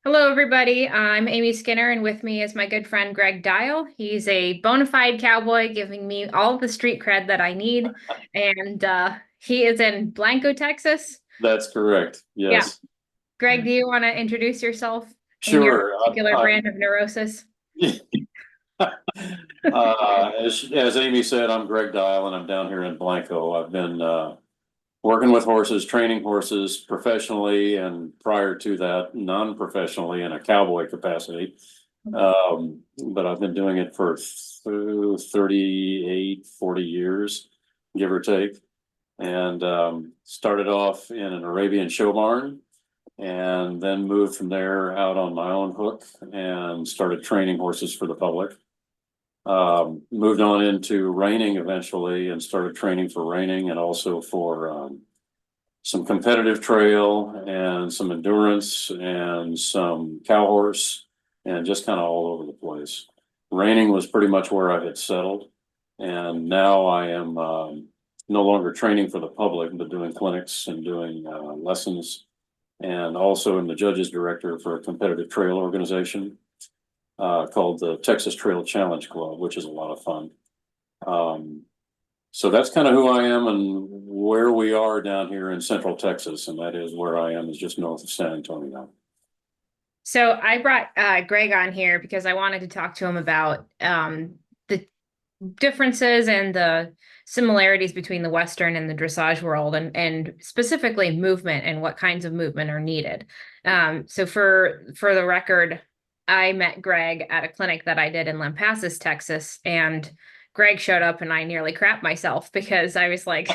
Hello, everybody. I'm Amy Skinner, and with me is my good friend Greg Dial. He's a bona fide cowboy, giving me all the street cred that I need. And he is in Blanco, Texas. That's correct. Yeah. Yes. Greg, do you want to introduce yourself and your Sure. particular brand of neurosis? As Amy said, I'm Greg Dial and I'm down here in Blanco. I've been working with horses, training horses professionally, and prior to that, non-professionally in a cowboy capacity. But I've been doing it for 38, 40 years, give or take. And started off in an Arabian show barn and then moved from there out on my own hook and started training horses for the public. Moved on into reining eventually and started training for reining and also for some competitive trail and some endurance and some cow horse and just kind of all over the place. Reining was pretty much where I had settled. And now I am no longer training for the public, but doing clinics and doing lessons, and also am the judges director for a competitive trail organization called the Texas Trail Challenge Club, which is a lot of fun. So that's kind of who I am and where we are down here in Central Texas, and that is where I am, is just north of San Antonio. So I brought Greg on here because I wanted to talk to him about the differences and the similarities between the Western and the dressage world, and specifically movement and what kinds of movement are needed. So for the record, I met Greg at a clinic that I did in Lampasas, Texas, and Greg showed up and I nearly crapped myself because I was like,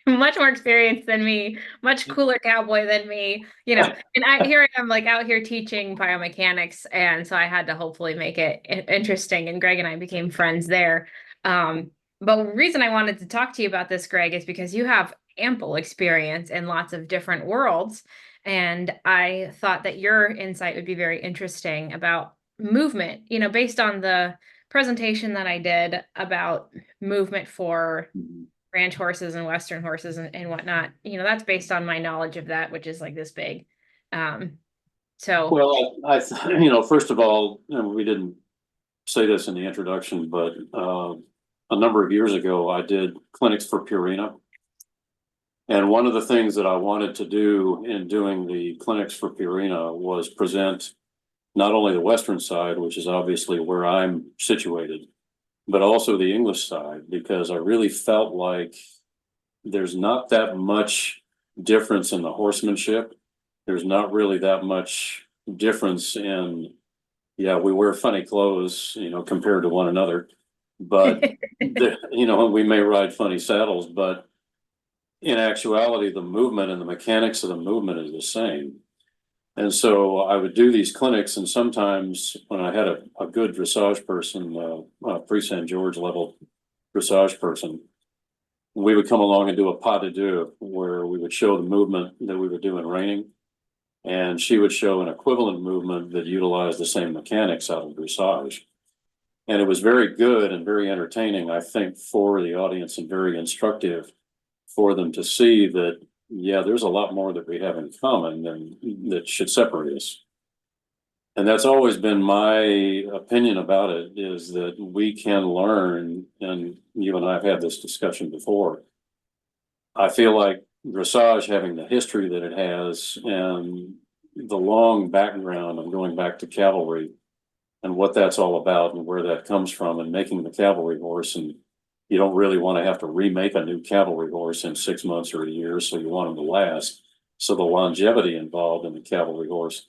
much more experienced than me, much cooler cowboy than me, and here I am like out here teaching biomechanics, and so I had to hopefully make it interesting, and Greg and I became friends there. But the reason I wanted to talk to you about this, Greg, is because you have ample experience in lots of different worlds, and I thought that your insight would be very interesting about movement, based on the presentation that I did about movement for ranch horses and Western horses and whatnot. That's based on my knowledge of that, which is like this big. Um, so Well, first of all, we didn't say this in the introduction, but a number of years ago, I did clinics for Purina. And one of the things that I wanted to do in doing the clinics for Purina was present not only the Western side, which is obviously where I'm situated, but also the English side, because I really felt like there's not that much difference in the horsemanship. There's not really that much difference in, yeah, we wear funny clothes, compared to one another, but, we may ride funny saddles, but in actuality, the movement and the mechanics of the movement is the same. And so I would do these clinics, and sometimes when I had a good dressage person, pre-St. George level dressage person, we would come along and do a pas de deux where we would show the movement that we would do in reining, and she would show an equivalent movement that utilized the same mechanics out of dressage. And it was very good and very entertaining, I think, for the audience, and very instructive for them to see that, yeah, there's a lot more that we have in common than that should separate us. And that's always been my opinion about it, is that we can learn, and you and I have had this discussion before. I feel like dressage, having the history that it has and the long background of going back to cavalry and what that's all about and where that comes from, and making the cavalry horse, and you don't really want to have to remake a new cavalry horse in 6 months or a year, so you want them to last. So the longevity involved in the cavalry horse,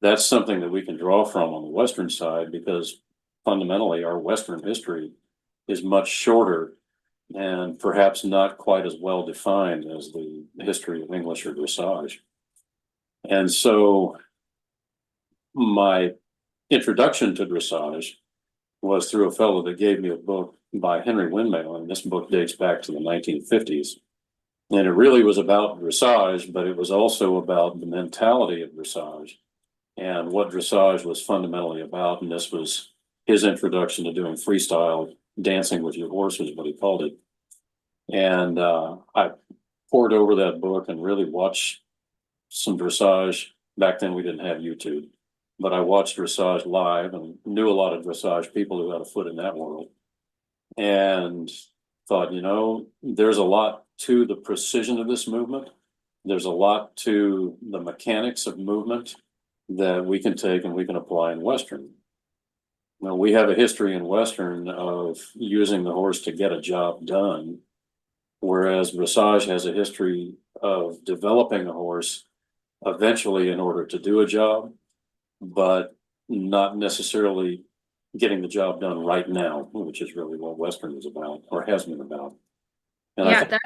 that's something that we can draw from on the Western side, because fundamentally our Western history is much shorter and perhaps not quite as well defined as the history of English or dressage. And so my introduction to dressage was through a fellow that gave me a book by Henry Windmill, and this book dates back to the 1950s. And it really was about dressage, but it was also about the mentality of dressage and what dressage was fundamentally about. And this was his introduction to doing freestyle dancing with your horse, is what he called it. And I poured over that book and really watched some dressage Back then we didn't have YouTube, but I watched dressage live and knew a lot of dressage people who had a foot in that world, and thought, there's a lot to the precision of this movement. There's a lot to the mechanics of movement that we can take and we can apply in Western. Now, we have a history in Western of using the horse to get a job done, whereas dressage has a history of developing a horse eventually in order to do a job, but not necessarily getting the job done right now, which is really what Western is about or has been about. And Yeah,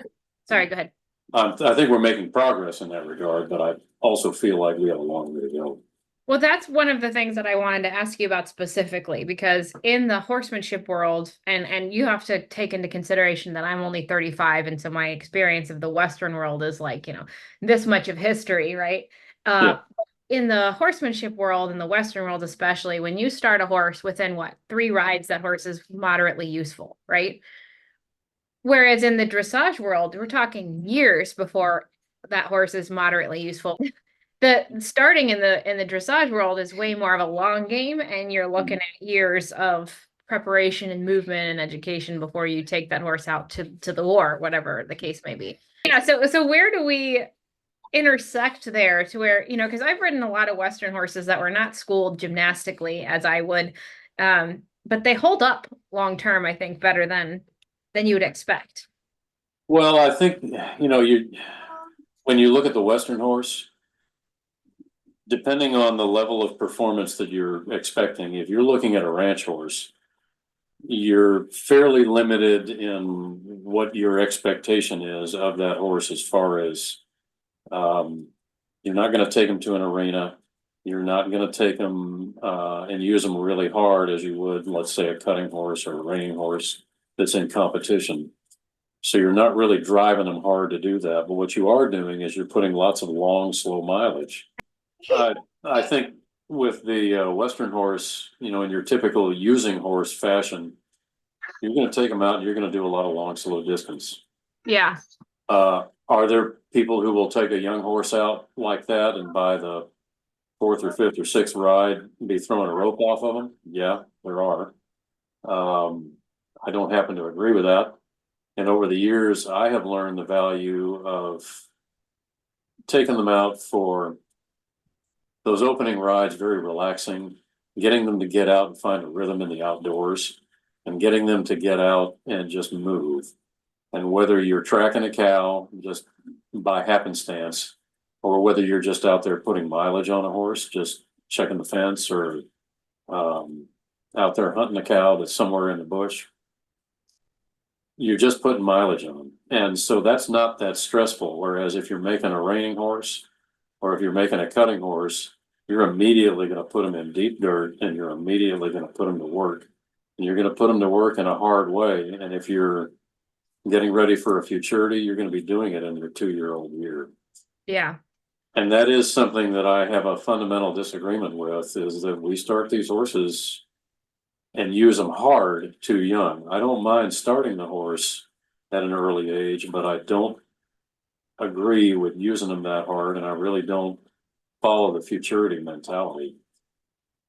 sorry, go ahead. I think we're making progress in that regard, but I also feel like we have a long way to go. Well, that's one of the things that I wanted to ask you about specifically, because in the horsemanship world, and you have to take into consideration that I'm only 35, and so my experience of the Western world is like, this much of history, right? Yeah. In the horsemanship world, in the Western world especially, when you start a horse within 3 rides, that horse is moderately useful, right? Whereas in the dressage world, we're talking years before that horse is moderately useful. The starting in the dressage world is way more of a long game, and you're looking at years of preparation and movement and education before you take that horse out to the war, whatever the case may be. Yeah, so where do we intersect there to where, because I've ridden a lot of Western horses that were not schooled gymnastically as I would, but they hold up long term, I think, better than you would expect. Well, I think, when you look at the Western horse, depending on the level of performance that you're expecting, if you're looking at a ranch horse, you're fairly limited in what your expectation is of that horse as far as you're not going to take them to an arena. You're not going to take them and use them really hard as you would, let's say, a cutting horse or a reining horse that's in competition. So you're not really driving them hard to do that. But what you are doing is you're putting lots of long, slow mileage. I think with the Western horse, in your typical using horse fashion, you're going to take them out and you're going to do a lot of long, slow distance. Yeah. Are there people who will take a young horse out like that and by the fourth or fifth or sixth ride be throwing a rope off of them? Yeah, there are. I don't happen to agree with that. And over the years, I have learned the value of taking them out for those opening rides, very relaxing, getting them to get out and find a rhythm in the outdoors, and getting them to get out and just move. And whether you're tracking a cow just by happenstance, or whether you're just out there putting mileage on a horse, just checking the fence, or out there hunting a cow that's somewhere in the bush, you're just putting mileage on them. And so that's not that stressful. Whereas if you're making a reining horse, or if you're making a cutting horse, you're immediately going to put them in deep dirt, and you're immediately going to put them to work. And you're going to put them to work in a hard way. And if you're getting ready for a futurity, you're going to be doing it in your 2-year-old year. Yeah. And that is something that I have a fundamental disagreement with, is that we start these horses and use them hard too young. I don't mind starting the horse at an early age, but I don't agree with using them that hard, and I really don't follow the futurity mentality.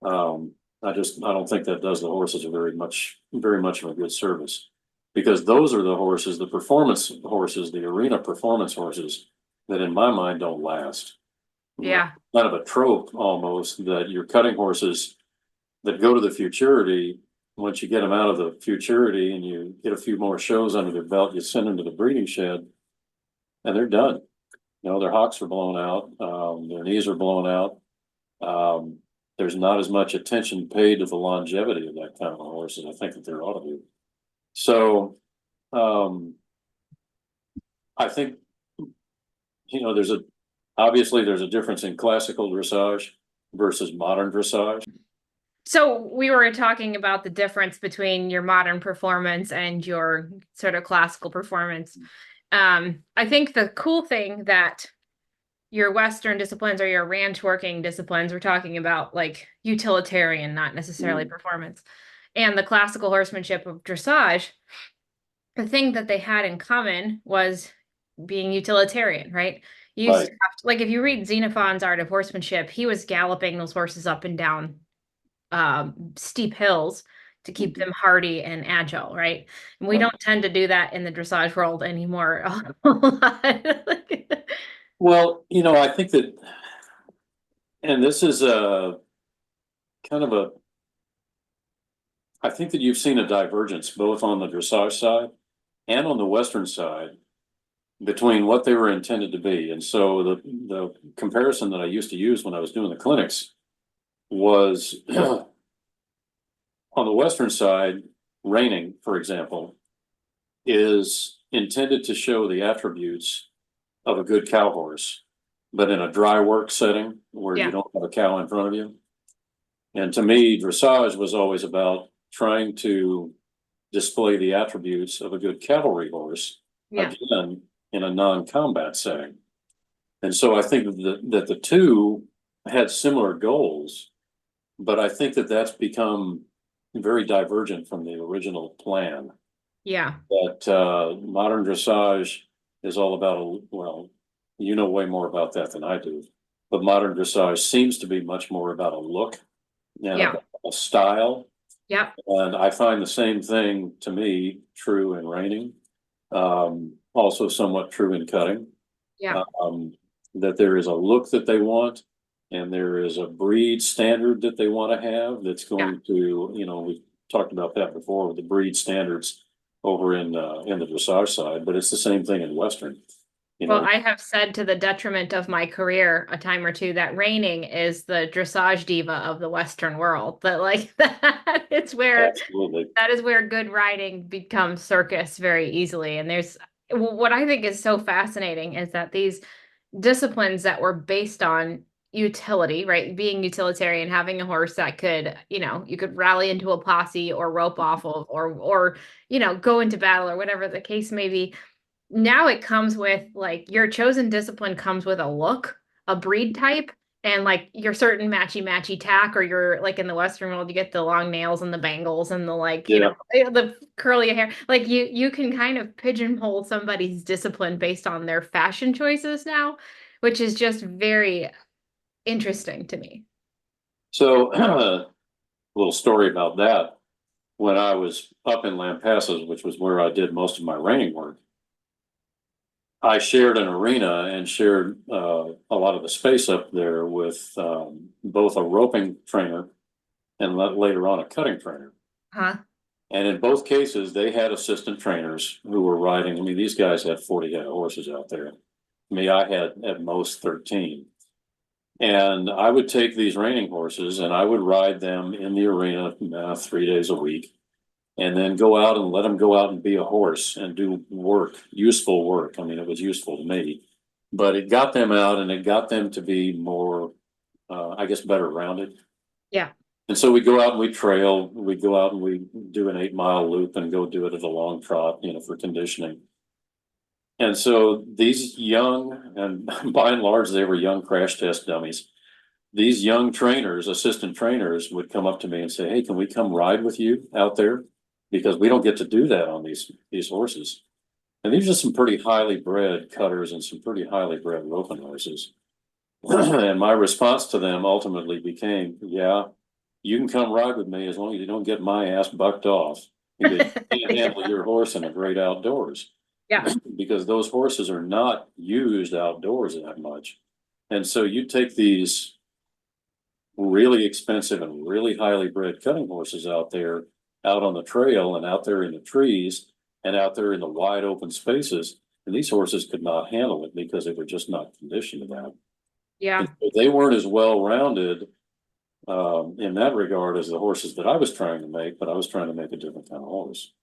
I don't think that does the horses very much of a good service, because those are the horses, the performance horses, the arena performance horses, that in my mind don't last. Yeah. Kind of a trope almost, that your cutting horses that go to the futurity, once you get them out of the futurity and you get a few more shows under their belt, you send them to the breeding shed and they're done. Their hocks are blown out, their knees are blown out. There's not as much attention paid to the longevity of that kind of a horse as I think that there ought to be. So I think, obviously there's a difference in classical dressage versus modern dressage. So we were talking about the difference between your modern performance and your sort of classical performance. I think the cool thing that your Western disciplines or your ranch working disciplines, we're talking about like utilitarian, not necessarily performance, and the classical horsemanship of dressage, the thing that they had in common was being utilitarian, right? You used right. to have to, like, if you read Xenophon's Art of Horsemanship, he was galloping those horses up and down steep hills to keep them hardy and agile, right? And we Right. don't tend to do that in the dressage world anymore a whole lot. Well, I think that, and this is a kind of a, I think that you've seen a divergence both on the dressage side and on the Western side between what they were intended to be. And so the comparison that I used to use when I was doing the clinics was on the Western side, reining, for example, is intended to show the attributes of a good cow horse, but in a dry work setting where you Yeah, don't have a cow in front of you. And to me, dressage was always about trying to display the attributes of a good cavalry horse, yeah, again, in a non-combat setting. And so I think that the two had similar goals, but I think that that's become very divergent from the original plan. yeah. That modern dressage is all about, well, you know way more about that than I do, but modern dressage seems to be much more about a look and Yeah. about a style. Yep. And I find the same thing to me true in reining, also somewhat true in cutting. Yeah. Um, that there is a look that they want, and there is a breed standard that they want to have that's Yeah. going to, we talked about that before with the breed standards over in the dressage side, but it's the same thing in Western. You Well, know, I have said to the detriment of my career a time or two that reining is the dressage diva of the Western world. That like absolutely. that is where good riding becomes circus very easily. And there's what I think is so fascinating is that these disciplines that were based on utility, right? Being utilitarian, having a horse that could, you could rally into a posse or rope off of or go into battle or whatever the case may be. Now it comes with like your chosen discipline comes with a look, a breed type, and like your certain matchy tack, or you're like in the Western world, you get the long nails and the bangles and the like, Yeah. the curly hair. Like you can kind of pigeonhole somebody's discipline based on their fashion choices now, which is just very interesting to me. So, a little story about that. When I was up in Lampasas, which was where I did most of my reining work, I shared an arena and shared a lot of the space up there with both a roping trainer and later on a cutting trainer. Huh? And in both cases, they had assistant trainers who were riding. I mean, these guys had 40 head of horses out there. Me, I had at most 13. And I would take these reining horses and I would ride them in the arena 3 days a week and then go out and let them go out and be a horse and do work, useful work. I mean, it was useful to me, but it got them out and it got them to be more, I guess, better rounded. Yeah. And so we go out and we trail, we go out and we do an 8 mile loop and go do it at a long trot, for conditioning. And so these young, and by and large, they were young crash test dummies. These young trainers, assistant trainers, would come up to me and say, "Hey, can we come ride with you out there? Because we don't get to do that on these horses." And these are some pretty highly bred cutters and some pretty highly bred roping horses. And my response to them ultimately became, "Yeah, you can come ride with me as long as you don't get my ass bucked off because you can't Yeah. handle your horse in the great outdoors." Yeah. Because those horses are not used outdoors that much. And so you take these really expensive and really highly bred cutting horses out there, out on the trail and out there in the trees and out there in the wide open spaces. And these horses could not handle it because they were just not conditioned to that. And Yeah. so they weren't as well rounded in that regard as the horses that I was trying to make, but I was trying to make a different kind of horse.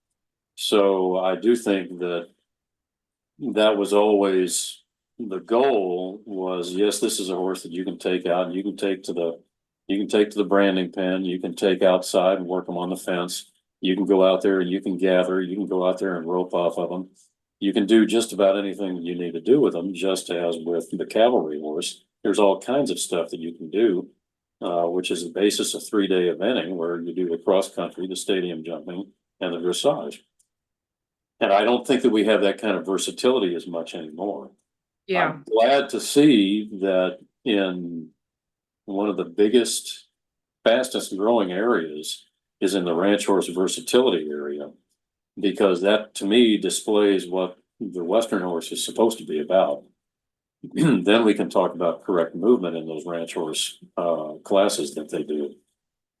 So I do think that that was always the goal was, yes, this is a horse that you can take out and you can take to the branding pen, you can take outside and work them on the fence. You can go out there and you can gather, you can go out there and rope off of them. You can do just about anything you need to do with them, just as with the cavalry horse. There's all kinds of stuff that you can do, which is the basis of 3 day eventing where you do the cross country, the stadium jumping, and the dressage. And I don't think that we have that kind of versatility as much anymore. Yeah. I'm glad to see that in one of the biggest, fastest growing areas is in the ranch horse versatility area, because that to me displays what the Western horse is supposed to be about. Then we can talk about correct movement in those ranch horse classes that they do.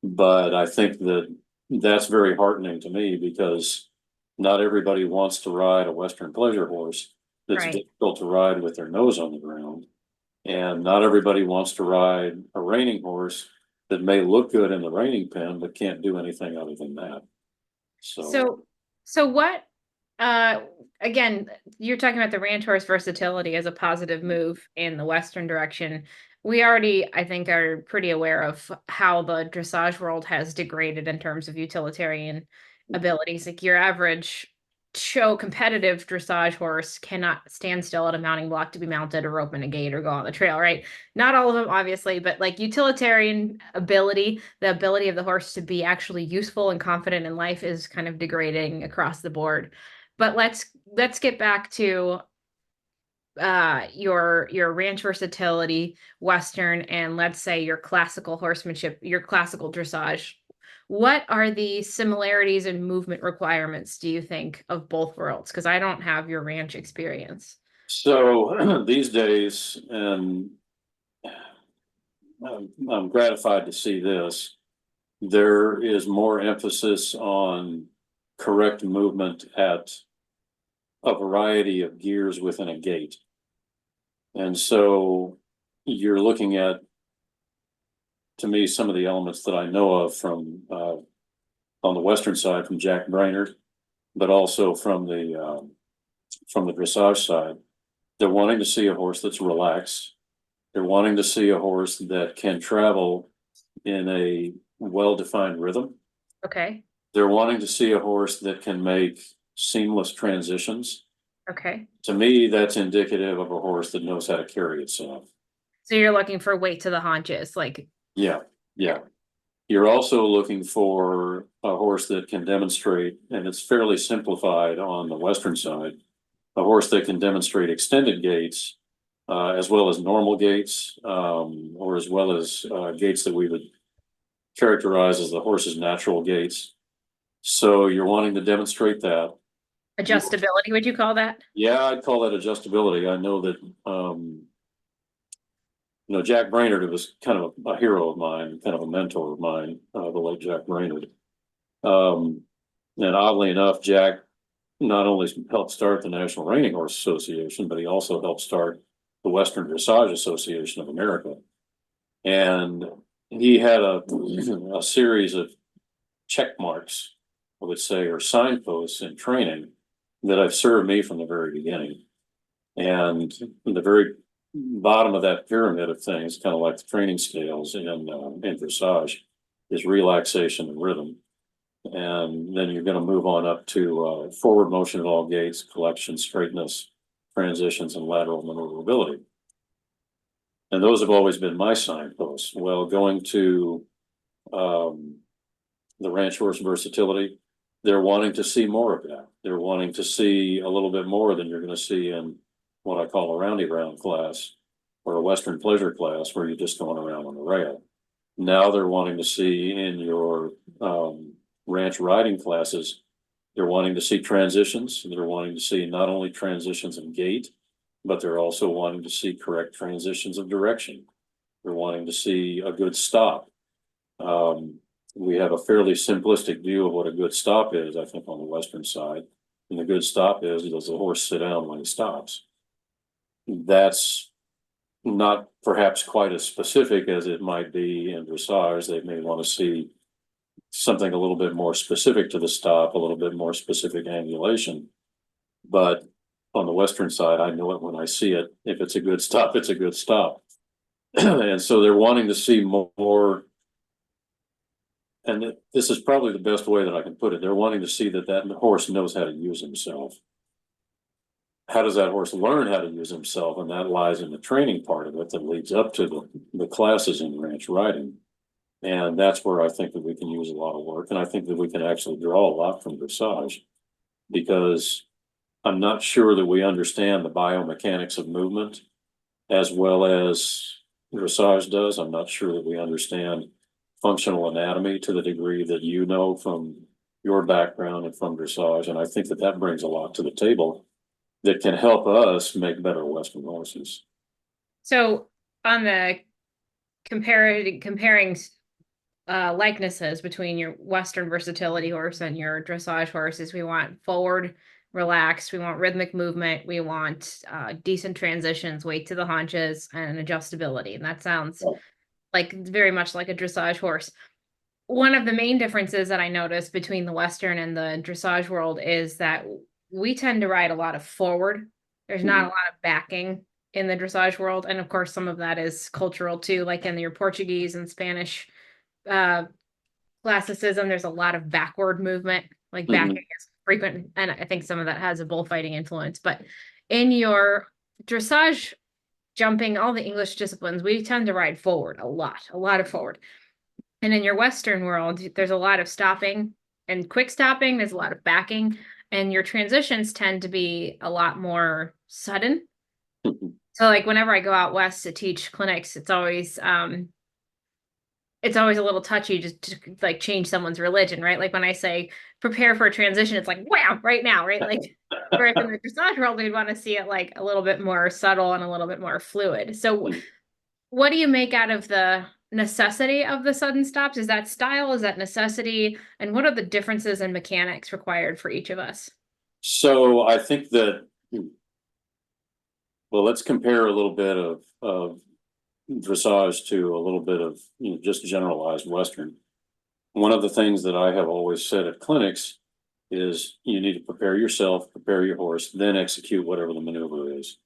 But I think that that's very heartening to me, because not everybody wants to ride a Western pleasure horse that's Right. difficult to ride with their nose on the ground. And not everybody wants to ride a reining horse that may look good in the reining pen, but can't do anything other than that. So, So, so what, uh, again, you're talking about the ranch horse versatility as a positive move in the Western direction. We already, I think, are pretty aware of how the dressage world has degraded in terms of utilitarian abilities. Like your average show competitive dressage horse cannot stand still at a mounting block to be mounted or open a gate or go on the trail, right? Not all of them, obviously, but like utilitarian ability, the ability of the horse to be actually useful and confident in life is kind of degrading across the board. But let's get back to your ranch versatility, Western, and let's say your classical horsemanship, your classical dressage. What are the similarities and movement requirements, do you think, of both worlds? Because I don't have your ranch experience. so these days, and I'm gratified to see this, there is more emphasis on correct movement at a variety of gears within a gate. And so you're looking at, to me, some of the elements that I know of from on the Western side from Jack Brainerd, but also from the dressage side. They're wanting to see a horse that's relaxed. They're wanting to see a horse that can travel in a well-defined rhythm. Okay. They're wanting to see a horse that can make seamless transitions. Okay. To me, that's indicative of a horse that knows how to carry itself. So you're looking for weight to the haunches, like, Yeah, yeah. You're also looking for a horse that can demonstrate, and it's fairly simplified on the Western side, a horse that can demonstrate extended gaits, as well as normal gaits, or as well as gaits that we would characterize as the horse's natural gaits. So you're wanting to demonstrate that. adjustability, would you call that? Yeah, I'd call that adjustability. I know that, Jack Brainerd was kind of a hero of mine, kind of a mentor of mine, the late Jack Brainerd. Um, and oddly enough, Jack not only helped start the National Reining Horse Association, but he also helped start the Western Dressage Association of America. And he had a series of check marks, I would say, or signposts in training that have served me from the very beginning. And the very bottom of that pyramid of things, kind of like the training scales in dressage, is relaxation and rhythm. And then you're going to move on up to forward motion at all gates, collection, straightness, transitions, and lateral maneuverability. And those have always been my signposts. Well, going to the ranch horse versatility, they're wanting to see more of that. They're wanting to see a little bit more than you're going to see in what I call a roundy round class or a Western pleasure class where you're just going around on the rail. Now they're wanting to see in your ranch riding classes, they're wanting to see transitions. They're wanting to see not only transitions in gait, but they're also wanting to see correct transitions of direction. They're wanting to see a good stop. We have a fairly simplistic view of what a good stop is, I think, on the Western side. And the good stop is, does the horse sit down when he stops? That's not perhaps quite as specific as it might be in dressage. They may want to see something a little bit more specific to the stop, a little bit more specific angulation. But on the Western side, I know it when I see it. If it's a good stop, it's a good stop. And so they're wanting to see more. And this is probably the best way that I can put it. They're wanting to see that horse knows how to use himself. How does that horse learn how to use himself? And that lies in the training part of it that leads up to the classes in ranch riding. And that's where I think that we can use a lot of work. And I think that we can actually draw a lot from dressage, because I'm not sure that we understand the biomechanics of movement as well as dressage does. I'm not sure that we understand functional anatomy to the degree that you know from your background and from dressage. And I think that that brings a lot to the table that can help us make better Western horses. So on the comparing likenesses between your Western versatility horse and your dressage horses, we want forward, relaxed, we want rhythmic movement, we want decent transitions, weight to the haunches, and adjustability. And that sounds like very much like a dressage horse. One of the main differences that I noticed between the Western and the dressage world is that we tend to ride a lot of forward. There's not a lot of backing in the dressage world. And of course, some of that is cultural too, like in your Portuguese and Spanish uh, classicism, there's a lot of backward movement, like backing is frequent. And I think some of that has a bullfighting influence. But in your dressage, jumping, all the English disciplines, we tend to ride forward a lot of forward. And in your Western world, there's a lot of stopping and quick stopping, there's a lot of backing, and your transitions tend to be a lot more sudden. So like whenever I go out west to teach clinics, it's always a little touchy just to like change someone's religion, right? Like when I say prepare for a transition, it's like wham, right now, right? Like whereas in the dressage world, we'd want to see it like a little bit more subtle and a little bit more fluid. So what do you make out of the necessity of the sudden stops? Is that style? Is that necessity? And what are the differences in mechanics required for each of us? So I think that, well, let's compare a little bit of dressage to a little bit of, just generalized Western. One of the things that I have always said at clinics is you need to prepare yourself, prepare your horse, then execute whatever the maneuver is.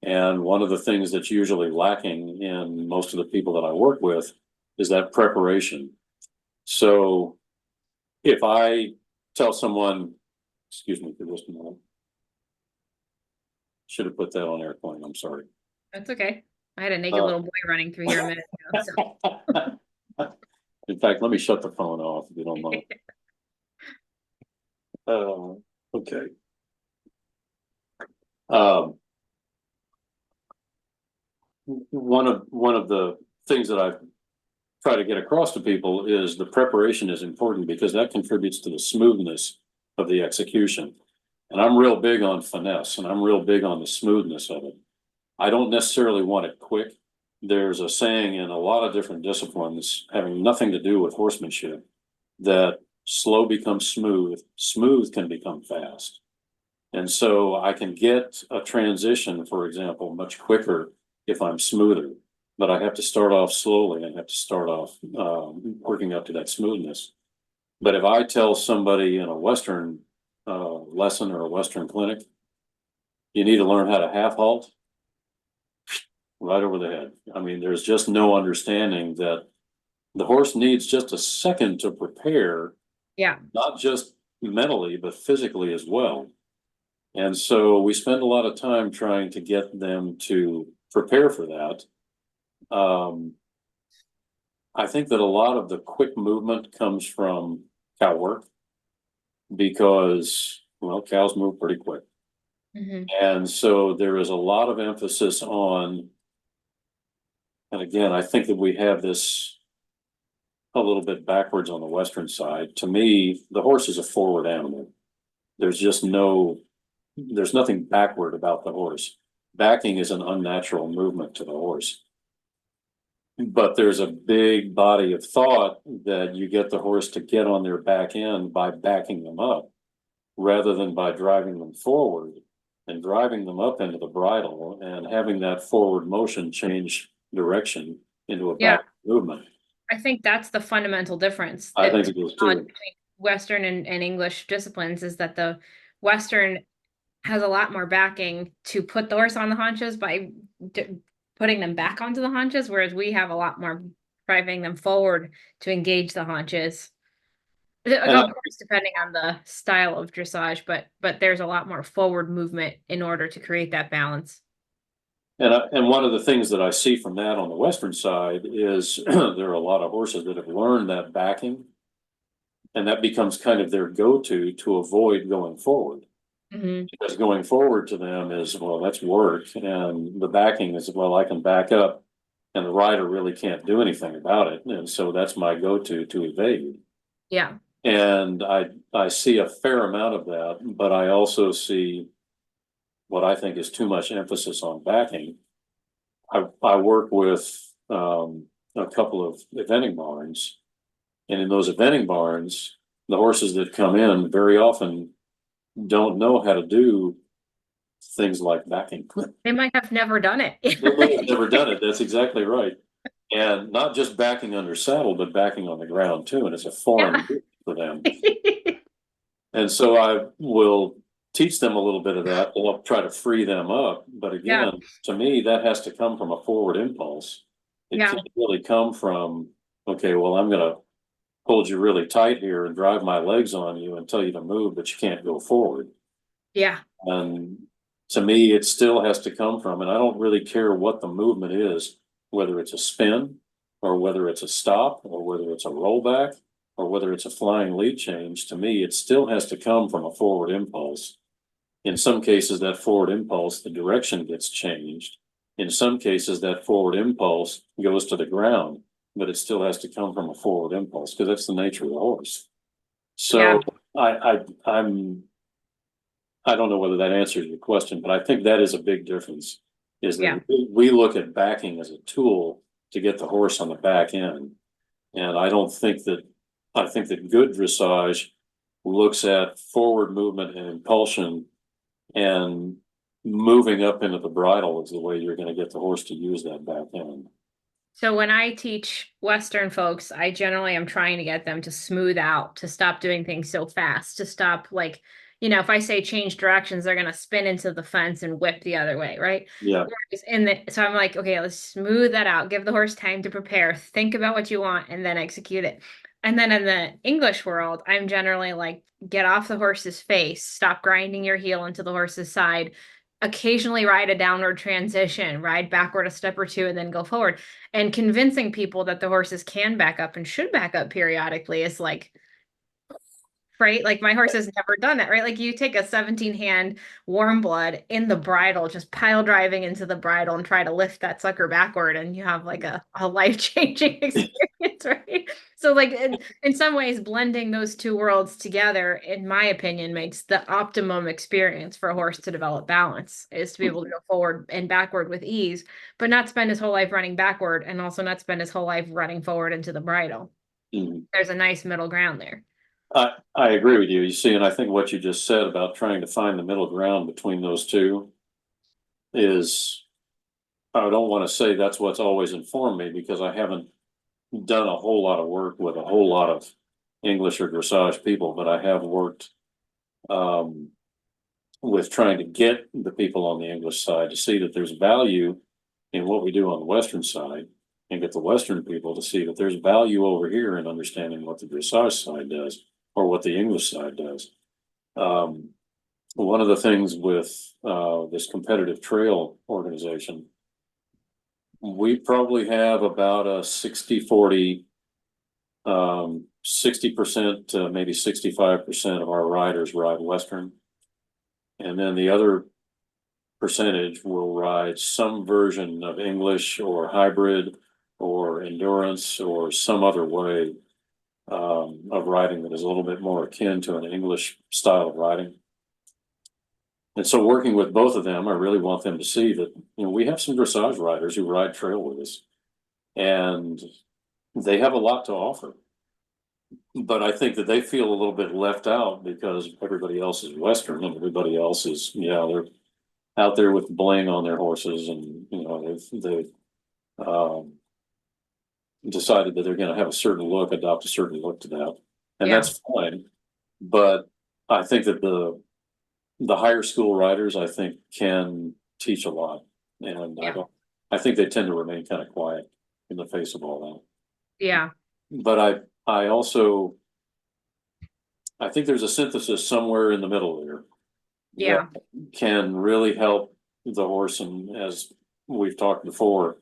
And one of the things that's usually lacking in most of the people that I work with is that preparation. So if I tell someone, excuse me for just a moment, should have put that on airplane, I'm sorry. That's okay. I had a naked little boy running through here a minute ago. So. In fact, let me shut the phone off if you don't mind. Okay. Um, one of the things that I try to get across to people is the preparation is important because that contributes to the smoothness of the execution. And I'm real big on finesse and I'm real big on the smoothness of it. I don't necessarily want it quick. There's a saying in a lot of different disciplines having nothing to do with horsemanship that slow becomes smooth, smooth can become fast. And so I can get a transition, for example, much quicker if I'm smoother, but I have to start off slowly and have to start off working up to that smoothness. But if I tell somebody in a Western lesson or a Western clinic, you need to learn how to half halt, right over the head. I mean, there's just no understanding that the horse needs just a second to prepare, Yeah. not just mentally, but physically as well. And so we spend a lot of time trying to get them to prepare for that. I think that a lot of the quick movement comes from cow work because, well, cows move pretty quick. And so there is a lot of emphasis on, and again, I think that we have this a little bit backwards on the Western side. To me, the horse is a forward animal. There's nothing backward about the horse. Backing is an unnatural movement to the horse. But there's a big body of thought that you get the horse to get on their back end by backing them up rather than by driving them forward and driving them up into the bridle and having that forward motion change direction into a back movement. I think that's the fundamental difference I think it is too. between Western and English disciplines is that the Western has a lot more backing to put the horse on the haunches by putting them back onto the haunches, whereas we have a lot more driving them forward to engage the haunches. Of course, depending on the style of dressage, but there's a lot more forward movement in order to create that balance. And one of the things that I see from that on the Western side is there are a lot of horses that have learned that backing, and that becomes kind of their go-to to avoid going forward. Mhm. Because going forward to them is, well, that's work, and the backing is, well, I can back up, and the rider really can't do anything about it, and so that's my go-to to evade. Yeah. And I see a fair amount of that, but I also see what I think is too much emphasis on backing. I work with a couple of eventing barns, and in those eventing barns, the horses that come in very often don't know how to do things like backing. They might have never done it. They may have never done it. That's exactly right. And not just backing under saddle, but backing on the ground too. And it's a Yeah. foreign for them. And so I will teach them a little bit of that. I'll try to free them up. But Yeah. again, to me, that has to come from a forward impulse. It Yeah. can't really come from, okay, well, I'm going to hold you really tight here and drive my legs on you and tell you to move, but you can't go forward. Yeah. And to me, it still has to come from, and I don't really care what the movement is, whether it's a spin or whether it's a stop or whether it's a rollback or whether it's a flying lead change. To me, it still has to come from a forward impulse. In some cases, that forward impulse, the direction gets changed. In some cases, that forward impulse goes to the ground, but it still has to come from a forward impulse because that's the nature of the horse. Yeah. So I'm I don't know whether that answers your question, but I think that is a big difference. Is Yeah. that we look at backing as a tool to get the horse on the back end. And I think that good dressage looks at forward movement and impulsion, and moving up into the bridle is the way you're going to get the horse to use that back end. So when I teach Western folks, I generally am trying to get them to smooth out, to stop doing things so fast, to stop like, if I say change directions, they're gonna spin into the fence and whip the other way, right? Yeah. Whereas so I'm like, okay, let's smooth that out, give the horse time to prepare, think about what you want, and then execute it. And then in the English world, I'm generally like, get off the horse's face, stop grinding your heel into the horse's side, occasionally ride a downward transition, ride backward a step or two, and then go forward. And convincing people that the horses can back up and should back up periodically is like, right? Like my horse has never done that, right? Like you take a 17 hand warm blood in the bridle, just pile driving into the bridle and try to lift that sucker backward, and you have like a life-changing experience, right? So like in some ways, blending those two worlds together, in my opinion, makes the optimum experience for a horse to develop balance, is to be able to go forward and backward with ease, but not spend his whole life running backward and also not spend his whole life running forward into the bridle. Mhm. There's a nice middle ground there. I agree with you. You see, and I think what you just said about trying to find the middle ground between those two is, I don't want to say that's what's always informed me because I haven't done a whole lot of work with a whole lot of English or dressage people, but I have worked um, with trying to get the people on the English side to see that there's value in what we do on the Western side, and get the Western people to see that there's value over here in understanding what the dressage side does or what the English side does. Um, One of the things with this competitive trail organization, we probably have about a 60-40, 60% to maybe 65% of our riders ride Western. And then the other percentage will ride some version of English or hybrid or endurance or some other way of riding that is a little bit more akin to an English style of riding. And so working with both of them, I really want them to see that, we have some dressage riders who ride trail with us, and they have a lot to offer. But I think that they feel a little bit left out because everybody else is Western and everybody else is, they're out there with bling on their horses, and they've decided that they're going to have a certain look, adopt a certain look to that, and Yeah. that's fine. But I think that the higher school riders, I think, can teach a lot, and Yeah. I think they tend to remain kind of quiet in the face of all Yeah. that. But I also, I think there's a synthesis somewhere in the middle there that Yeah. can really help the horse. And as we've talked before,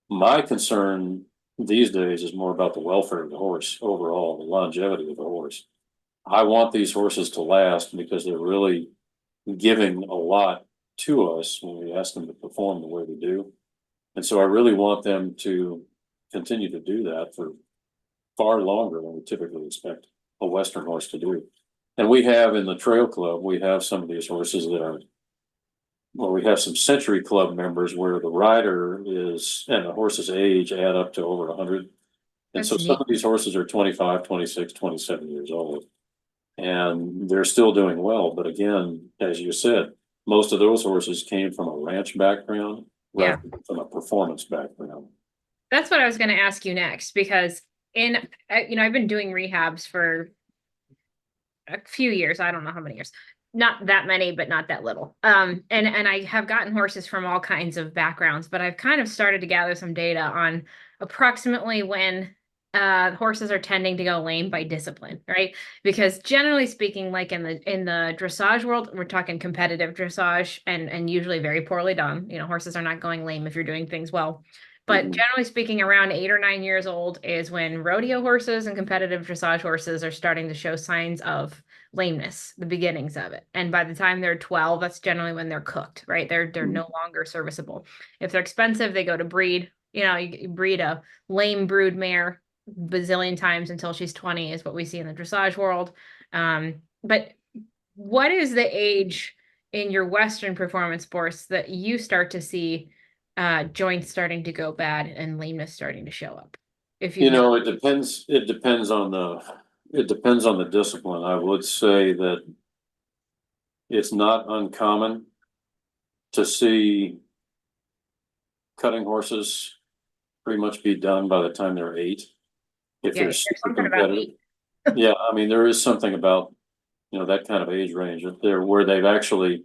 my concern these days is more about the welfare of the horse overall, the longevity of the horse. I want these horses to last because they're really giving a lot to us when we ask them to perform the way they do. And so I really want them to continue to do that for far longer than we typically expect a Western horse to do. And we have in the trail club, we have some of these horses that are, well, we have some Century Club members where the rider is, and the horse's age add up to over 100. And so That's some neat. of these horses are 25, 26, 27 years old. And they're still doing well. But again, as you said, most of those horses came from a ranch background Yeah. rather than from a performance background. That's what I was going to ask you next because I've been doing rehabs for a few years. I don't know how many years. Not that many, but not that little. And I have gotten horses from all kinds of backgrounds, but I've kind of started to gather some data on approximately when horses are tending to go lame by discipline, right? Because generally speaking, like in the dressage world, we're talking competitive dressage and usually very poorly done. Horses are not going lame if you're doing things well. But Mhm. generally speaking, around 8 or 9 years old is when rodeo horses and competitive dressage horses are starting to show signs of lameness, the beginnings of it. And by the time they're 12, that's generally when they're cooked, right? They're no longer serviceable. If they're expensive, they go to breed. You breed a lame brood mare bazillion times until she's 20 is what we see in the dressage world. But what is the age in your Western performance sports that you start to see joints starting to go bad and lameness starting to show up? If you've noticed. It depends on the discipline. I would say that it's not uncommon to see cutting horses pretty much be done by the time they're 8. If Yeah, they're there's super something about competitive. 8. Yeah, I mean, there is something about, that kind of age range there where they've actually,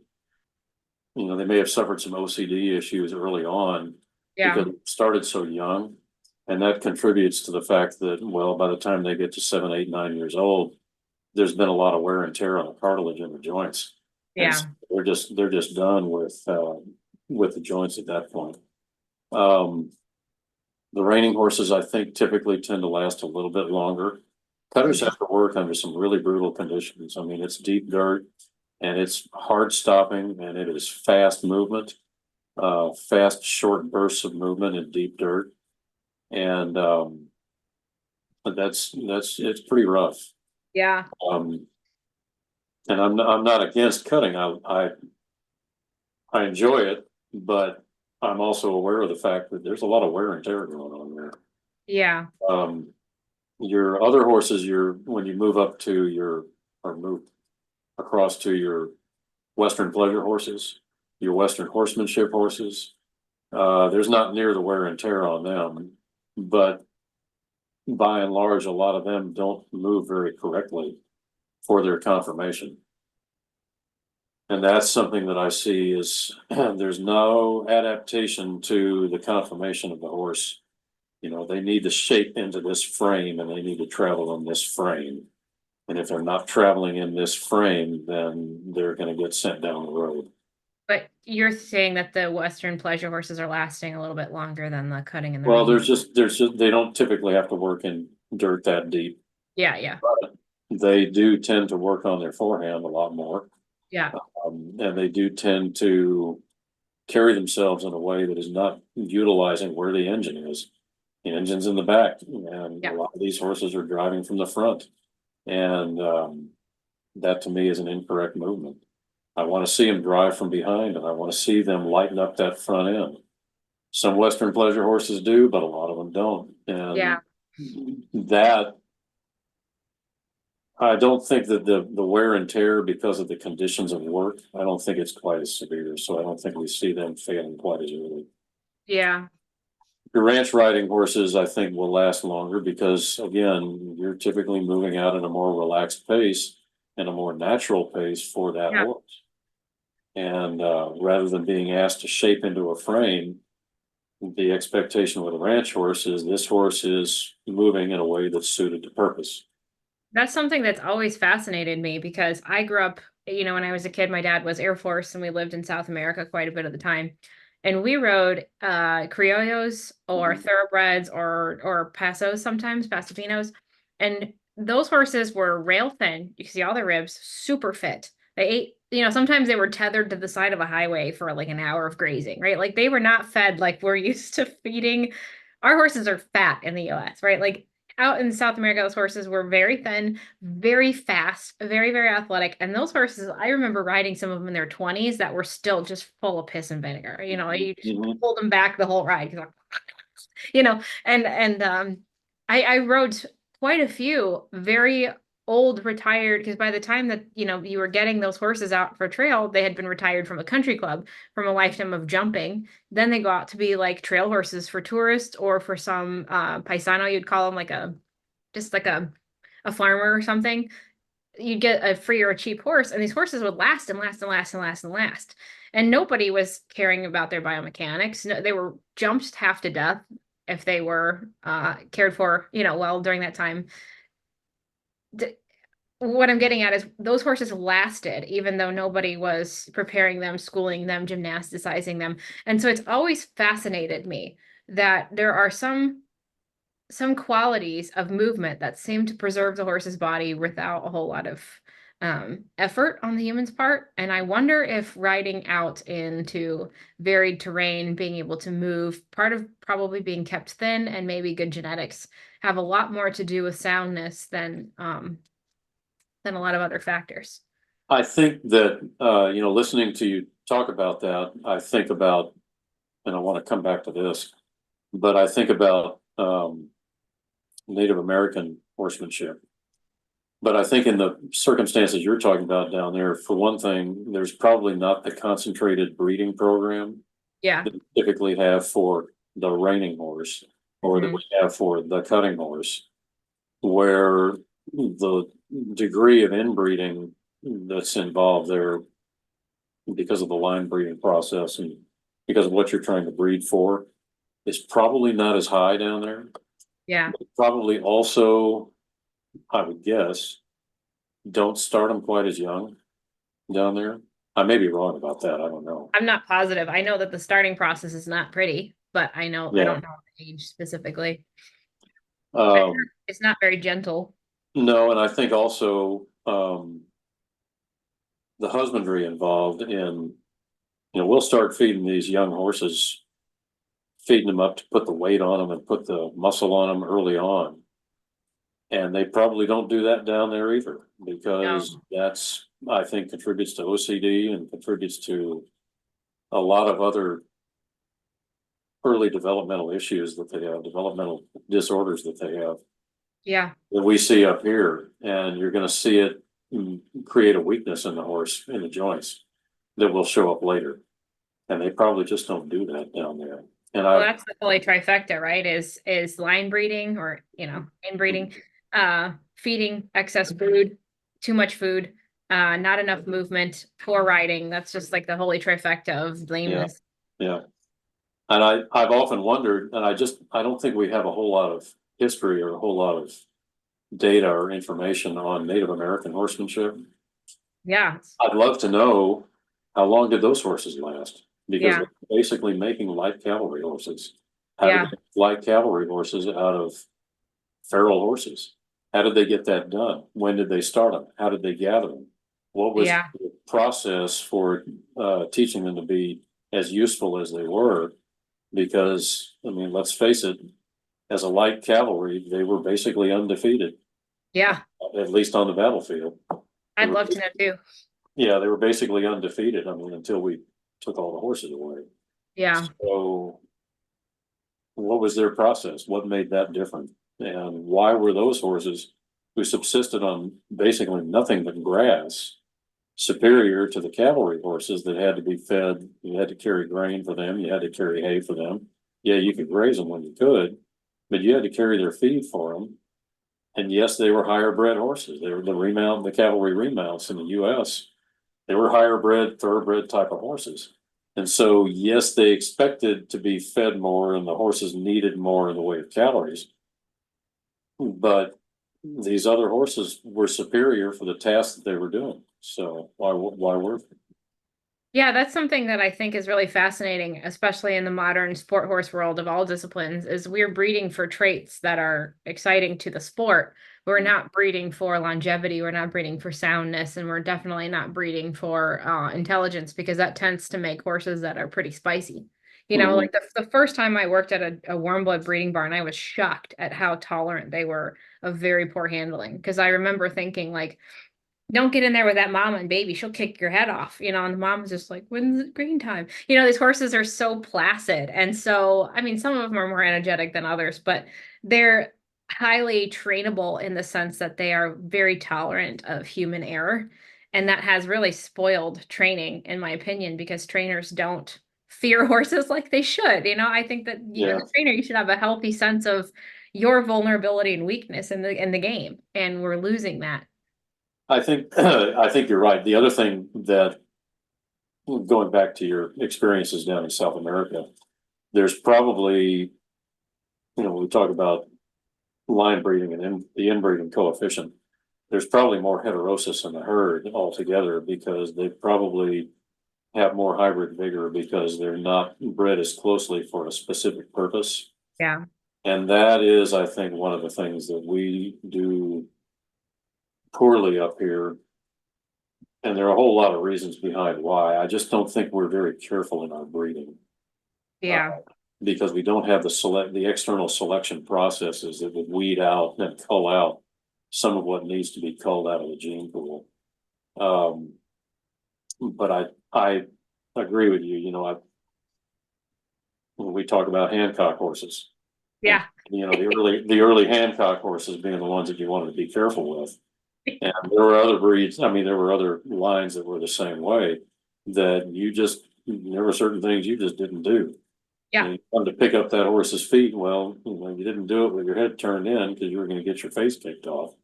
they may have suffered some OCD issues early on Yeah, because it started so young. And that contributes to the fact that, well, by the time they get to 7, 8, 9 years old, there's been a lot of wear and tear on the cartilage in the joints. And so yeah, they're just done with the joints at that point. Um, the reining horses, I think, typically tend to last a little bit longer. Cutters mhm, have to work under some really brutal conditions. I mean, it's deep dirt and it's hard stopping and it is fast movement, fast, short bursts of movement in deep dirt. And but it's pretty rough. yeah, Um, and I'm not against cutting. I enjoy it, but I'm also aware of the fact that there's a lot of wear and tear going on there. yeah, Um, your other horses, when you move up to or move across to your Western pleasure horses, your Western horsemanship horses, there's not near the wear and tear on them, but by and large, a lot of them don't move very correctly for their conformation. And that's something that I see is there's no adaptation to the conformation of the horse. They need to shape into this frame and they need to travel in this frame. And if they're not traveling in this frame, then they're going to get sent down the road. but you're saying that the Western pleasure horses are lasting a little bit longer than the cutting and the Well, reining. they don't typically have to work in dirt that deep. Yeah, yeah, They do tend to work on their forehand a lot more. yeah, And they do tend to carry themselves in a way that is not utilizing where the engine is. The engine's in the back, and a yeah. lot of these horses are driving from the front. And that to me is an incorrect movement. I want to see them drive from behind and I want to see them lighten up that front end. Some Western pleasure horses do, but a lot of them don't. And Yeah. that I don't think that the wear and tear because of the conditions of work, I don't think it's quite as severe. So I don't think we see them failing quite as early. Yeah. Your ranch riding horses, I think, will last longer because, again, you're typically moving out at a more relaxed pace and a more natural pace for that Yeah. horse. And rather than being asked to shape into a frame, the expectation with a ranch horse is this horse is moving in a way that's suited to purpose. That's something that's always fascinated me because I grew up, when I was a kid, my dad was Air Force and we lived in South America quite a bit of the time. And we rode criollos or Mhm. thoroughbreds or pasos sometimes, pasafinos. And those horses were rail thin. You can see all their ribs, super fit. They ate sometimes they were tethered to the side of a highway for like an hour of grazing, right? Like they were not fed like we're used to feeding. Our horses are fat in the US, right? Like out in South America, those horses were very thin, very fast, very, very athletic. And those horses, I remember riding some of them in their 20s that were still just full of piss and vinegar. You just Mhm. pulled them back the whole ride, and I rode quite a few very old retired because by the time that you were getting those horses out for trail, they had been retired from a country club from a lifetime of jumping. Then they go out to be like trail horses for tourists or for some paisano, you'd call them, like a just like a farmer or something. You'd get a free or a cheap horse, and these horses would last and last and last and last and last. And nobody was caring about their biomechanics. No, they were jumped half to death if they were cared for, well during that time. What I'm getting at is those horses lasted, even though nobody was preparing them, schooling them, gymnasticizing them. And so it's always fascinated me that there are some qualities of movement that seem to preserve the horse's body without a whole lot of effort on the human's part. And I wonder if riding out into varied terrain, being able to move, part of probably being kept thin and maybe good genetics, have a lot more to do with soundness than a lot of other factors. I think that, listening to you talk about that, I think about, and I want to come back to this, but I think about Native American horsemanship. But I think in the circumstances you're talking about down there, for one thing, there's probably not the concentrated breeding program Yeah. that we typically have for the reining horse or that Mhm. we have for the cutting horse, where the degree of inbreeding that's involved there because of the line breeding process and because of what you're trying to breed for is probably not as high down there. Yeah. Probably also, I would guess, don't start them quite as young down there. I may be wrong about that. I don't know. I'm not positive. I know that the starting process is not pretty, but I Yeah. don't know the age specifically. I Um, heard it's not very gentle. no, and I think also the husbandry involved in, we'll start feeding these young horses, feeding them up to put the weight on them and put the muscle on them early on. And they probably don't do that down there either because No. that's, I think, contributes to OCD and contributes to a lot of other early developmental issues that they have, developmental disorders that they have Yeah. that we see up here. And you're going to see it create a weakness in the horse, in the joints that will show up later. And they probably just don't do that down there. And Well, I've, that's the holy trifecta, right? Is line breeding or, inbreeding, feeding excess food, too much food, not enough movement, poor riding. That's just like the holy trifecta of yeah, lameness. yeah. And I've often wondered, and I don't think we have a whole lot of history or a whole lot of data or information on Native American horsemanship. Yeah. I'd love to know how long did those horses last? Because Yeah. they're basically making light cavalry horses. How did they Yeah. make light cavalry horses out of feral horses? How did they get that done? When did they start them? How did they gather them? What was Yeah. the process for teaching them to be as useful as they were? Because, I mean, let's face it, as a light cavalry, they were basically undefeated, Yeah. at least on the battlefield. They I'd were, love to know too. yeah, they were basically undefeated. I mean, until we took all the horses away. Yeah. So, what was their process? What made that different? And why were those horses who subsisted on basically nothing but grass superior to the cavalry horses that had to be fed? You had to carry grain for them, you had to carry hay for them. Yeah, you could graze them when you could, but you had to carry their feed for them. And yes, they were higher bred horses. They were the cavalry remounts in the US. They were higher bred, thoroughbred type of horses. And so, yes, they expected to be fed more and the horses needed more in the way of calories. But these other horses were superior for the task that they were doing. So why were they? Yeah, that's something that I think is really fascinating, especially in the modern sport horse world of all disciplines, is we're breeding for traits that are exciting to the sport. We're not breeding for longevity, we're not breeding for soundness, and we're definitely not breeding for intelligence because that tends to make horses that are pretty spicy. Mhm. Like the first time I worked at a warm blood breeding barn, I was shocked at how tolerant they were of very poor handling. Because I remember thinking like, don't get in there with that mama and baby. She'll kick your head off, and the mom was just like, when's it green time? These horses are so placid. And so, I mean, some of them are more energetic than others, but they're highly trainable in the sense that they are very tolerant of human error. And that has really spoiled training, in my opinion, because trainers don't fear horses like they should. I think that as Yeah, a trainer, you should have a healthy sense of your vulnerability and weakness in the game. And we're losing that. I think I think you're right. The other thing that, going back to your experiences down in South America, there's probably, we talk about line breeding and the inbreeding coefficient. There's probably more heterosis in the herd altogether because they probably have more hybrid vigor because they're not bred as closely for a specific purpose. Yeah. And that is, I think, one of the things that we do poorly up here. And there are a whole lot of reasons behind why. I just don't think we're very careful in our breeding. Uh, Yeah. because we don't have the external selection processes that would weed out and cull out some of what needs to be culled out of the gene pool. Um, but I agree with you. When we talk about Hancock horses, and Yeah. the early Hancock horses being the ones that you wanted to be careful with. And there were other breeds. I mean, there were other lines that were the same way. That there were certain things you just didn't do. Yeah. You come to pick up that horse's feet. Well, you didn't do it with your head turned in because you were going to get your face kicked off.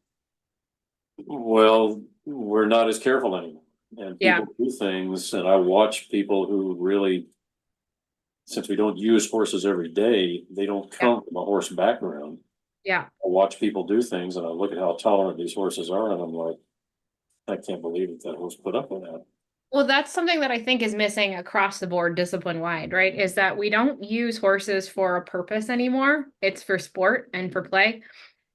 Well, we're not as careful anymore. And Yeah. people do things, and I watch people who really, since we don't use horses every day, they don't Yeah. come from a horse background. Yeah. I watch people do things and I look at how tolerant these horses are, and I'm like, I can't believe that horse put up with that. Well, that's something that I think is missing across the board, discipline wide, right? Is that we don't use horses for a purpose anymore. It's for sport and for play.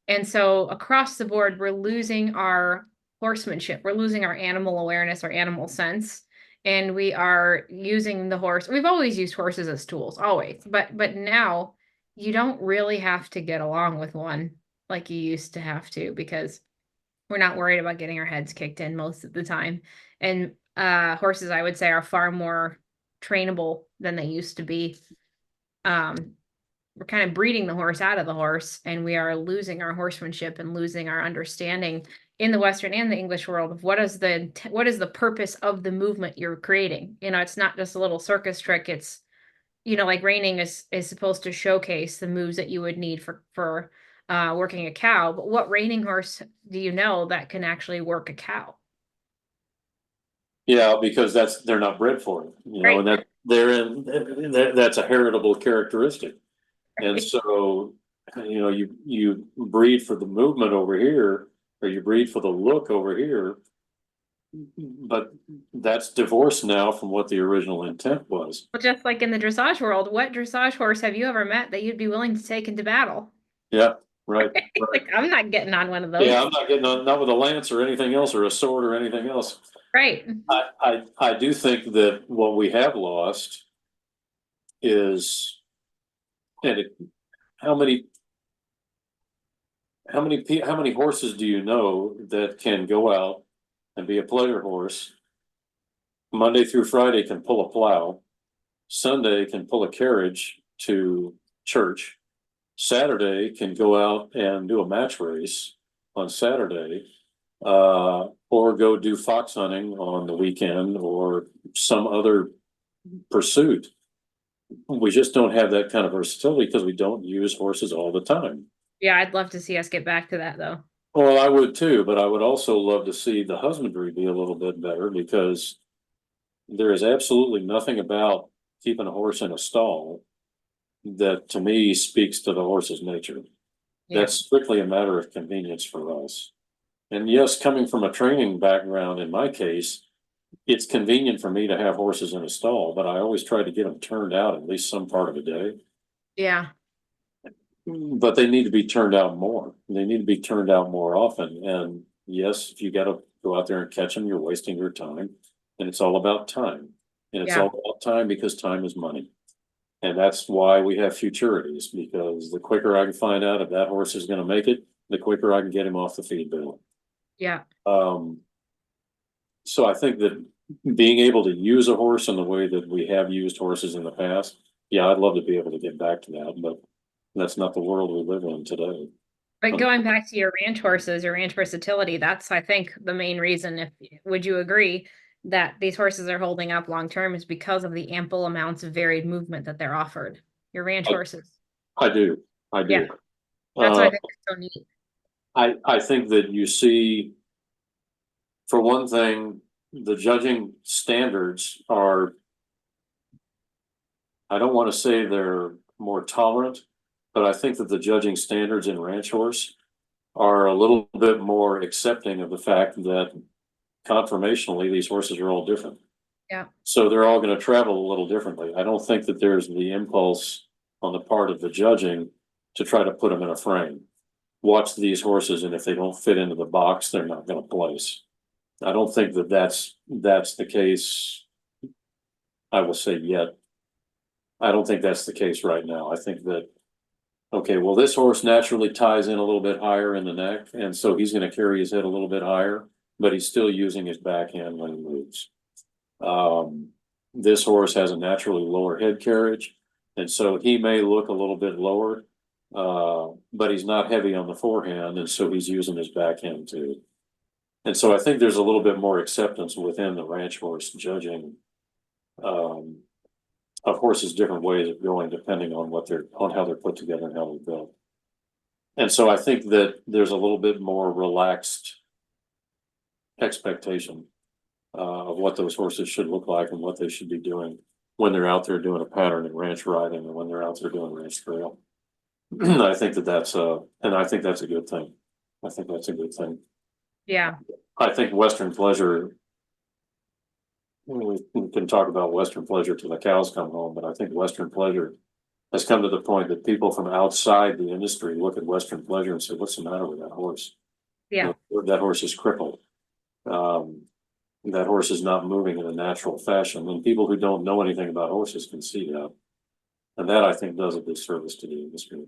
And so across the board, we're losing our horsemanship. We're losing our animal awareness, our animal sense. And we are using the horse. We've always used horses as tools, always. But now you don't really have to get along with one like you used to have to because we're not worried about getting our heads kicked in most of the time. And horses, I would say, are far more trainable than they used to be. Um, we're kind of breeding the horse out of the horse, and we are losing our horsemanship and losing our understanding in the Western and the English world of what is the purpose of the movement you're creating. It's not just a little circus trick. It's like reining is supposed to showcase the moves that you would need for working a cow. But what reining horse do you know that can actually work a cow? Yeah, because they're not bred for it, Right. and that's a heritable characteristic. And so, you breed for the movement over here, or you breed for the look over here, but that's divorced now from what the original intent was. Well, just like in the dressage world, what dressage horse have you ever met that you'd be willing to take into battle? Yeah, right, right. Like, I'm not getting on one of those. Yeah, I'm not getting on, not with a lance or anything else, or a sword or anything else. Right. I do think that what we have lost is, and how many how many horses do you know that can go out and be a pleasure horse? Monday through Friday can pull a plow. Sunday can pull a carriage to church. Saturday can go out and do a match race on Saturday, or go do fox hunting on the weekend or some other pursuit. We just don't have that kind of versatility because we don't use horses all the time. Yeah, I'd love to see us get back to that though. Well, I would too, but I would also love to see the husbandry be a little bit better because there is absolutely nothing about keeping a horse in a stall that to me speaks to the horse's nature. Yeah. That's strictly a matter of convenience for us. And yes, coming from a training background in my case, it's convenient for me to have horses in a stall, but I always try to get them turned out at least some part of the day. Yeah. But they need to be turned out more. They need to be turned out more often. And yes, if you got to go out there and catch them, you're wasting your time. And it's all about time. And it's Yeah. all about time because time is money. And that's why we have futurities, because the quicker I can find out if that horse is going to make it, the quicker I can get him off the feed bill. Yeah. Um, so I think that being able to use a horse in the way that we have used horses in the past, yeah, I'd love to be able to get back to that, but that's not the world we live in today. But going back to your ranch horses, your ranch versatility, that's, I think, the main reason. If would you agree that these horses are holding up long term is because of the ample amounts of varied movement that they're offered. Your ranch I, horses. I do, I Yeah, do. that's what Uh, I think is so neat. I think that you see, for one thing, the judging standards are, I don't want to say they're more tolerant, but I think that the judging standards in ranch horse are a little bit more accepting of the fact that conformationally, these horses are all different. Yeah. So they're all going to travel a little differently. I don't think that there's the impulse on the part of the judging to try to put them in a frame. Watch these horses, and if they don't fit into the box, they're not going to place. I don't think that that's the case. I will say yet. I don't think that's the case right now. I think that, okay, well, this horse naturally ties in a little bit higher in the neck, and so he's going to carry his head a little bit higher, but he's still using his backhand when he moves. Um, this horse has a naturally lower head carriage, and so he may look a little bit lower, but he's not heavy on the forehand, and so he's using his backhand too. And so I think there's a little bit more acceptance within the ranch horse judging um, of horses' different ways of going, depending on on how they're put together and how they're built. And so I think that there's a little bit more relaxed expectation of what those horses should look like and what they should be doing when they're out there doing a pattern in ranch riding and when they're out there doing ranch trail. I think that and I think that's a good thing. I think that's a good thing. Yeah. I think Western pleasure, we can talk about Western pleasure till the cows come home, but I think Western pleasure has come to the point that people from outside the industry look at Western pleasure and say, what's the matter with that horse? Yeah. That horse is crippled. Um, that horse is not moving in a natural fashion. And people who don't know anything about horses can see that. And that I think does a disservice to the industry.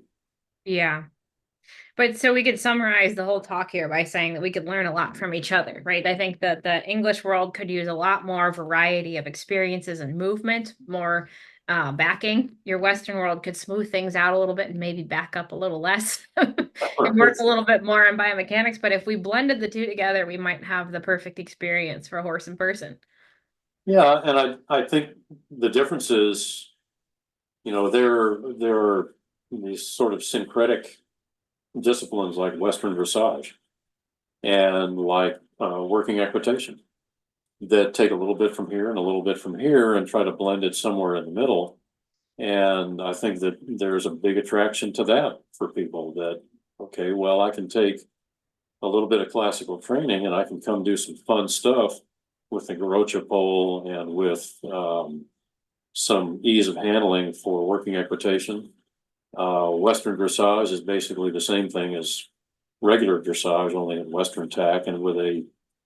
Yeah. But so we could summarize the whole talk here by saying that we could learn a lot from each other, right? I think that the English world could use a lot more variety of experiences and movement, more backing. Your Western world could smooth things out a little bit and maybe back up a little less and work a little bit more on biomechanics. But if we blended the two together, we might have the perfect experience for horse and person. Yeah, and I think the difference is, there are these sort of syncretic disciplines like Western dressage and like working equitation that take a little bit from here and a little bit from here and try to blend it somewhere in the middle. And I think that there's a big attraction to that for people that, okay, well, I can take a little bit of classical training and I can come do some fun stuff with the Garocha pole and with some ease of handling for working equitation. Western dressage is basically the same thing as regular dressage, only in Western tack and with a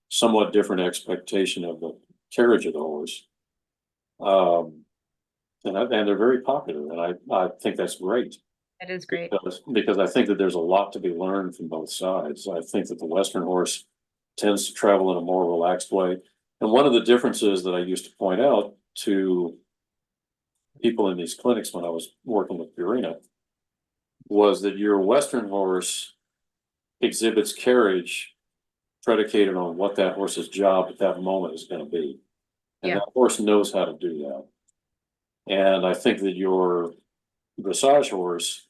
somewhat different expectation of the carriage of the horse. Um, and they're very popular, and I think that's great That is great. because I think that there's a lot to be learned from both sides. I think that the Western horse tends to travel in a more relaxed way, and one of the differences that I used to point out to people in these clinics when I was working with Purina was that your Western horse exhibits carriage predicated on what that horse's job at that moment is going to be, and Yeah. that horse knows how to do that. And I think that your dressage horse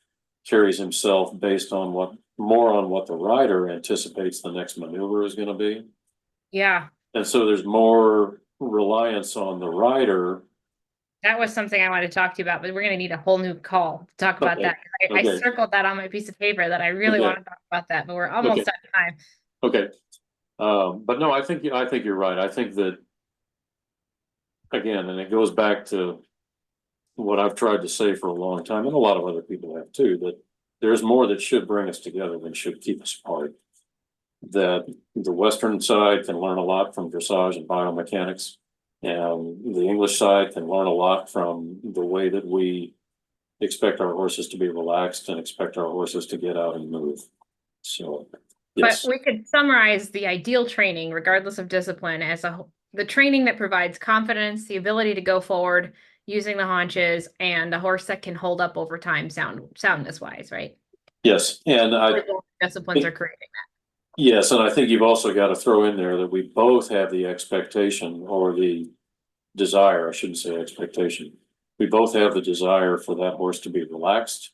carries himself based on what the rider anticipates the next maneuver is going to be. Yeah. And so there's more reliance on the rider. That was something I wanted to talk to you about, but we're going to need a whole new call to talk about Okay. that. I Okay. circled that on my piece of paper that I really Okay. want to talk about that, but we're Okay. almost at time. Okay. But no, I think you're right. I think that again, and it goes back to what I've tried to say for a long time, and a lot of other people have too, that there's more that should bring us together than should keep us apart. That the Western side can learn a lot from dressage and biomechanics, and the English side can learn a lot from the way that we expect our horses to be relaxed and expect our horses to get out and move. So, But yes, we could summarize the ideal training, regardless of discipline, as the training that provides confidence, the ability to go forward using the haunches, and a horse that can hold up over time, soundness wise, right? yes, and Disciplines are creating yes, and I think you've also got to throw in there that we both have the expectation or the desire, I shouldn't say expectation. We both have the desire for that horse to be relaxed.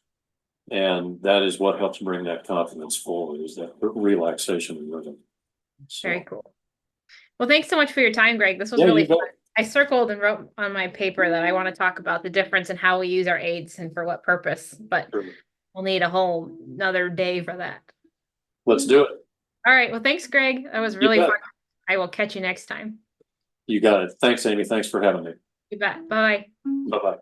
And that is what helps bring that confidence forward, is that relaxation and rhythm. So, very cool. Well, thanks so much for your time, Greg. This was yeah, really you bet. fun. I circled and wrote on my paper that I want to talk about the difference in how we use our aids and for what purpose, but Sure. we'll need a whole another day for that. Let's do it. All right. Well, thanks, Greg. That was You really bet. fun. I will catch you next time. You got it. Thanks, Amy. Thanks for having me. You bet. Bye. Bye bye.